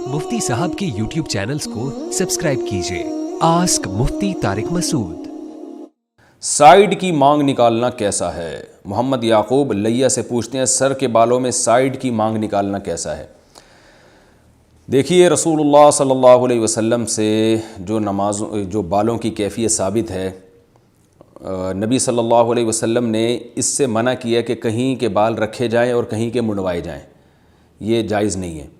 मुफ्ती साहब के YouTube channels को सब्सक्राइब कीजिए। आस्क मुफ्ती तारिक मसूद। साइड की मांग निकालना कैसा है? मोहम्मद याकूब लैया से पूछते हैं, सर के बालों में साइड की मांग निकालना कैसा है? देखिए, रसूलुल्लाह सल्लल्लाहु अलैहि वसल्लम से जो बालों की कैफियत साबित है, नबी सल्लल्लाहु अलैहि वसल्लम ने इससे मना किया कि कहीं के बाल रखे जाएं और कहीं के मुंडवाए जाएं। ये जायज़ नहीं है।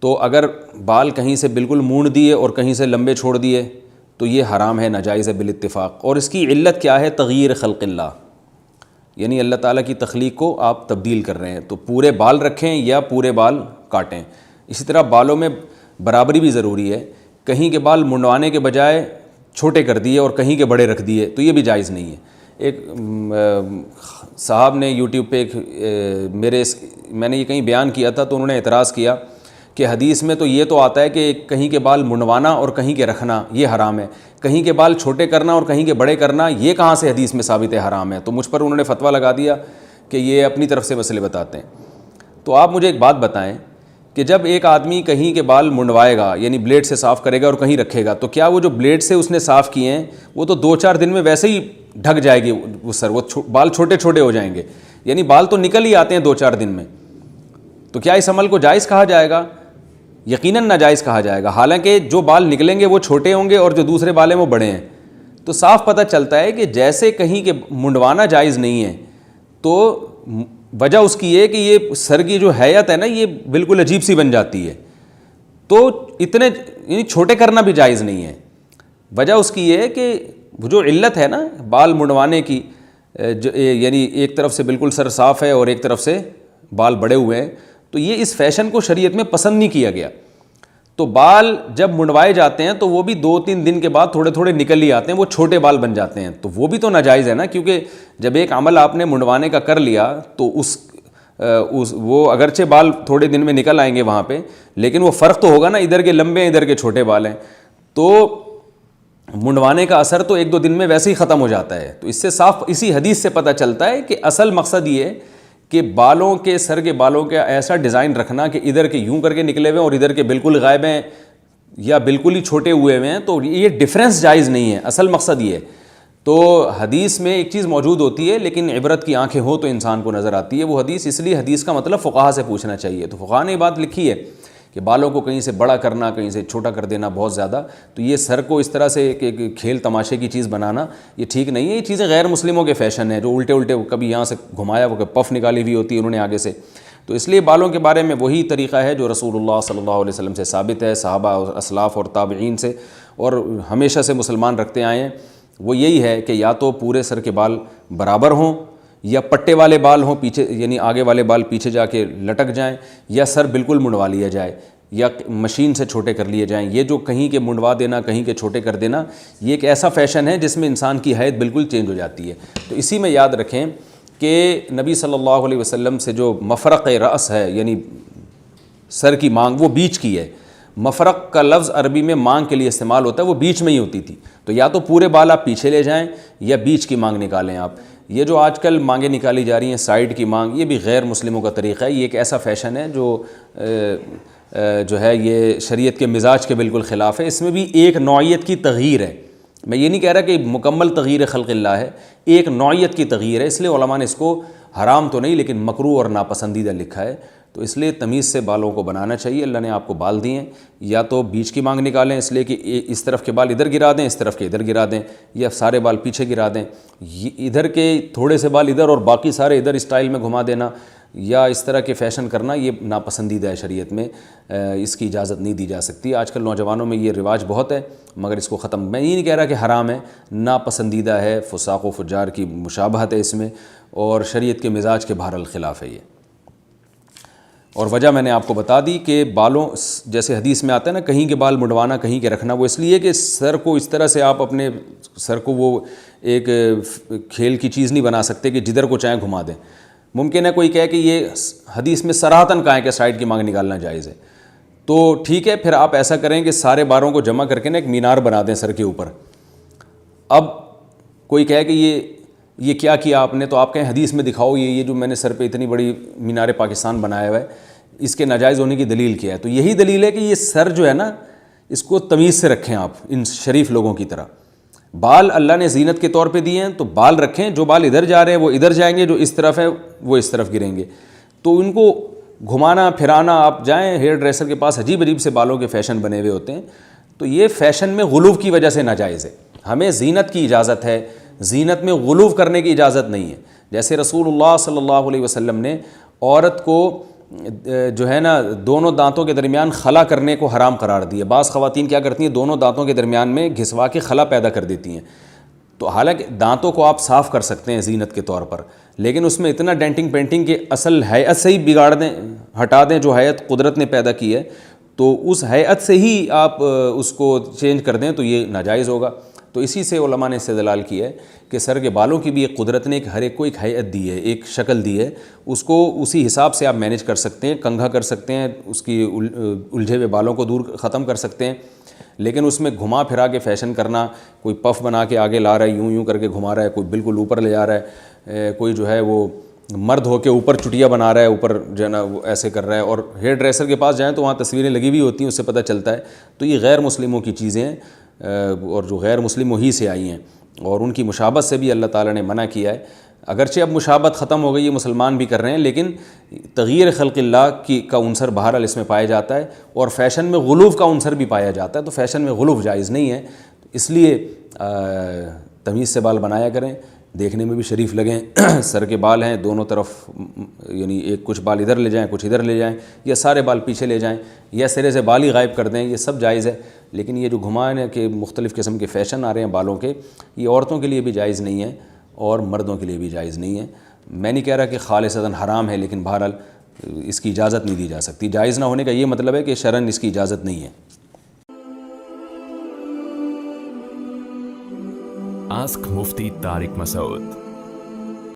तो अगर बाल कहीं से बिल्कुल मूंड दिए और कहीं से लंबे छोड़ दिए तो ये हराम है, नाजायज़ है बिल-इत्तिफ़ाक़। और इसकी इल्लत क्या है? तग़यीर ख़ल्क़िल्लाह, यानी अल्लाह ताला की तख्लीक को आप तब्दील कर रहे हैं। तो पूरे बाल रखें या पूरे बाल काटें। इसी तरह बालों में बराबरी भी ज़रूरी है। कहीं के बाल मुंडवाने के बजाय छोटे कर दिए और कहीं के बड़े रख दिए तो ये भी जायज़ नहीं है। एक साहब ने यूट्यूब पे मैंने ये कहीं बयान किया था तो उन्होंने एतराज़ किया कि हदीस में तो ये तो आता है कि कहीं के बाल मुंडवाना और कहीं के रखना ये हराम है, कहीं के बाल छोटे करना और कहीं के बड़े करना ये कहाँ से हदीस में साबित है हराम है? तो मुझ पर उन्होंने फतवा लगा दिया कि ये अपनी तरफ से मसले बताते हैं। तो आप मुझे एक बात बताएं कि जब एक आदमी कहीं के बाल मुंडवाएगा यानी ब्लेड से साफ़ करेगा और कहीं रखेगा, तो क्या वो जो ब्लेड से उसने साफ़ किए हैं वो तो 2-4 दिन में वैसे ही ढक जाएगी वो बाल छोटे छोटे हो जाएंगे, यानी बाल तो निकल ही आते हैं 2-4 दिन में। तो क्या इस अमल को जायज़ कहा जाएगा? यकीनन नाजायज़ कहा जाएगा। हालांकि जो बाल निकलेंगे वो छोटे होंगे और जो दूसरे बाल हैं वो बड़े हैं। तो साफ़ पता चलता है कि जैसे कहीं के मुंडवाना जायज़ नहीं है, तो वजह उसकी ये कि ये सर की जो हैयत है ना, ये बिल्कुल अजीब सी बन जाती है। तो इतने यानी छोटे करना भी जायज़ नहीं है। वजह उसकी ये है कि वो जो इल्लत है ना बाल मुंडवाने की, यानी एक तरफ से बिल्कुल सर साफ़ है और एक तरफ से बाल बड़े हुए हैं, तो ये इस फैशन को शरीयत में पसंद नहीं किया गया। तो बाल जब मुंडवाए जाते हैं तो वो भी 2-3 दिन के बाद थोड़े थोड़े निकल ही आते हैं, वो छोटे बाल बन जाते हैं। तो वो भी तो नाजायज़ है ना, क्योंकि जब एक अमल आपने मुंडवाने का कर लिया तो वो अगरचे बाल थोड़े दिन में निकल आएंगे वहाँ पे, लेकिन वो फ़र्क तो होगा ना, इधर के लंबे हैं इधर के छोटे बाल हैं। तो मुंडवाने का असर तो 1-2 दिन में वैसे ही ख़त्म हो जाता है। तो इससे साफ इसी हदीस से पता चलता है कि असल मकसद ये है कि बालों के सर के बालों का ऐसा डिज़ाइन रखना कि इधर के यूं करके निकले हुए हैं और इधर के बिल्कुल गायब हैं या बिल्कुल ही छोटे हुए हुए हैं, तो ये डिफरेंस जायज़ नहीं है। असल मकसद ये है। तो हदीस में एक चीज़ मौजूद होती है लेकिन इबरत की आंखें हो तो इंसान को नज़र आती है वो हदीस। इसलिए हदीस का मतलब फ़ुक़हा से पूछना चाहिए। तो फ़ुक़हा ने बात लिखी है कि बालों को कहीं से बड़ा करना कहीं से छोटा कर देना बहुत ज़्यादा, तो ये सर को इस तरह से कि खेल तमाशे की चीज़ बनाना ये ठीक नहीं है। ये चीज़ें गैर मुस्लिमों के फ़ैशन है, जो उल्टे उल्टे कभी यहाँ से घुमाया वो पफ़ निकाली हुई होती है उन्होंने आगे से। तो इसलिए बालों के बारे में वही तरीक़ा है जो रसूलुल्लाह सल्लल्लाहु अलैहि वसल्लम से साबित है, सहाबा और असलाफ़ और ताबईन से, और हमेशा से मुसलमान रखते आए हैं। वो यही है कि या तो पूरे सर के बाल बराबर हों या पट्टे वाले बाल हों पीछे, यानी आगे वाले बाल पीछे जाके लटक जाएं, या सर बिल्कुल मुंडवा लिया जाए या मशीन से छोटे कर लिए जाएं। ये जो कहीं के मुंडवा देना कहीं के छोटे कर देना, ये एक ऐसा फ़ैशन है जिसमें इंसान की हैयत बिल्कुल चेंज हो जाती है। तो इसी में याद रखें कि नबी सल्लल्लाहु अलैहि वसल्लम से जो मफ़रक़ रअस है यानी सर की मांग, वो बीच की है। मफ़रक़ का लफ्ज़ अरबी में मांग के लिए इस्तेमाल होता है, वो बीच में ही होती थी। तो या तो पूरे बाल आप पीछे ले जाएं या बीच की मांग निकालें आप। ये जो आजकल मांगें निकाली जा रही हैं साइड की मांग, ये भी गैर मुस्लिमों का तरीक़ा है। ये एक ऐसा फ़ैशन है जो है ये शरीयत के मिजाज के बिल्कुल ख़िलाफ़ है। इसमें भी एक नौइयत की तग़यीर है। मैं ये नहीं कह रहा कि मुकम्मल तग़यीर ख़ल्क़िल्लाह है, एक नौइयत की तग़यीर है। इसलिए उलमा ने इसको हराम तो नहीं लेकिन मकरूह और नापसंदीदा लिखा है। तो इसलिए तमीज़ से बालों को बनाना चाहिए। अल्लाह ने आपको बाल दिए हैं, या तो बीच की मांग निकालें इसलिए कि इस तरफ के बाल इधर गिरा दें, इस तरफ के इधर गिरा दें, या सारे बाल पीछे गिरा दें। इधर के थोड़े से बाल इधर और बाकी सारे इधर स्टाइल में घुमा देना या इस तरह के फ़ैशन करना, ये नापसंदीदा है शरीयत में। इसकी इजाज़त नहीं दी जा सकती। आजकल नौजवानों में ये रिवाज बहुत है, मगर इसको ख़त्म, मैं ये नहीं कह रहा कि हराम है, नापसंदीदा है, फुसाक़ व फुज्जार की मुशाबहत है इसमें, और शरीयत के मिजाज के बहरहाल ख़िलाफ़ है ये। और वजह मैंने आपको बता दी कि बालों, जैसे हदीस में आता है ना, कहीं के बाल मुंडवाना कहीं के रखना, वो इसलिए कि सर को इस तरह से आप अपने सर को वो एक खेल की चीज़ नहीं बना सकते कि जिधर को चाहें घुमा दें। मुमकिन है कोई कहे कि ये हदीस में सराहतन कहा है कि साइड की मांग निकालना जायज़ है, तो ठीक है, फिर आप ऐसा करें कि सारे बालों को जमा करके ना एक मीनार बना दें सर के ऊपर। अब कोई कहे कि ये क्या किया आपने, तो आप कहें हदीस में दिखाओ, ये जो मैंने सर पे इतनी बड़ी मीनार पाकिस्तान बनाया हुआ है, اس کے ناجائز ہونے کی دلیل کیا ہے؟ تو یہی دلیل ہے کہ یہ سر جو ہے نا اس کو تمیز سے رکھیں آپ ان شریف لوگوں کی طرح. بال اللہ نے زینت کے طور پہ دیے ہیں تو بال رکھیں, جو بال ادھر جا رہے ہیں وہ ادھر جائیں گے, جو اس طرف ہے وہ اس طرف گریں گے. تو ان کو گھمانا پھرانا, آپ جائیں ہیئر ڈریسر کے پاس عجیب عجیب سے بالوں کے فیشن بنے ہوئے ہوتے ہیں, تو یہ فیشن میں غلو کی وجہ سے ناجائز ہے. ہمیں زینت کی اجازت ہے, زینت میں غلو کرنے کی اجازت نہیں ہے. جیسے رسول اللہ صلی اللہ علیہ وسلم نے عورت کو جو ہے نا دونوں دانتوں کے درمیان خلا کرنے کو حرام قرار دیا. بعض خواتین کیا کرتی ہیں, دونوں دانتوں کے درمیان میں گھسوا کے خلا پیدا کر دیتی ہیں. تو حالانکہ دانتوں کو آپ صاف کر سکتے ہیں زینت کے طور پر, لیکن اس میں اتنا ڈینٹنگ پینٹنگ کہ اصل ہیئت سے ہی بگاڑ دیں, ہٹا دیں جو ہیئت قدرت نے پیدا کی ہے, تو اس ہیئت سے ہی آپ اس کو چینج کر دیں تو یہ ناجائز ہوگا. تو اسی سے علماء نے استدلال کیا ہے کہ سر کے بالوں کی بھی ایک قدرت نے ہر ایک کو ایک ہیئت دی ہے, ایک شکل دی ہے, اس کو اسی حساب سے آپ مینیج کر سکتے ہیں, کنگھا کر سکتے ہیں, اس کی الجھے ہوئے بالوں کو دور ختم کر سکتے ہیں. لیکن اس میں گھما پھرا کے فیشن کرنا, کوئی پف بنا کے آگے لا رہا ہے, یوں کر کے گھما رہا ہے, کوئی بالکل اوپر لے جا رہا ہے, کوئی جو ہے وہ مرد ہو کے اوپر چٹیا بنا رہا ہے, اوپر جو ہے نا وہ ایسے کر رہا ہے, اور ہیئر ڈریسر کے پاس جائیں تو وہاں تصویریں لگی ہوئی ہوتی ہیں, اس سے پتہ چلتا ہے. تو یہ غیر مسلموں کی چیزیں ہیں, اور جو غیر مسلم وہی سے آئی ہیں, اور ان کی مشابہت سے بھی اللہ تعالیٰ نے منع کیا ہے. اگرچہ اب مشابہت ختم ہو گئی, یہ مسلمان بھی کر رہے ہیں, لیکن تغییر خلق اللہ کا عنصر بہرحال اس میں پایا جاتا ہے, اور فیشن میں غلو کا عنصر بھی پایا جاتا ہے. تو فیشن میں غلو جائز نہیں ہے, اس لیے تمیز سے بال بنایا کریں, دیکھنے میں بھی شریف لگیں. سر کے بال ہیں دونوں طرف, یعنی ایک کچھ بال ادھر لے جائیں, کچھ ادھر لے جائیں, یا سارے بال پیچھے لے جائیں, یا سرے سے بال ہی غائب کر دیں, یہ سب جائز ہے. لیکن یہ جو گھمانے کے مختلف قسم کے فیشن آ رہے ہیں بالوں کے, یہ عورتوں کے لیے بھی جائز نہیں ہے اور مردوں کے لیے بھی جائز نہیں ہے. میں نہیں کہہ رہا کہ خالصتاً حرام ہے, لیکن بہرحال اس کی اجازت نہیں دی جا سکتی. جائز نہ ہونے کا یہ مطلب ہے کہ شرعاً اس کی اجازت نہیں ہے. Ask Mufti Tariq Masoud.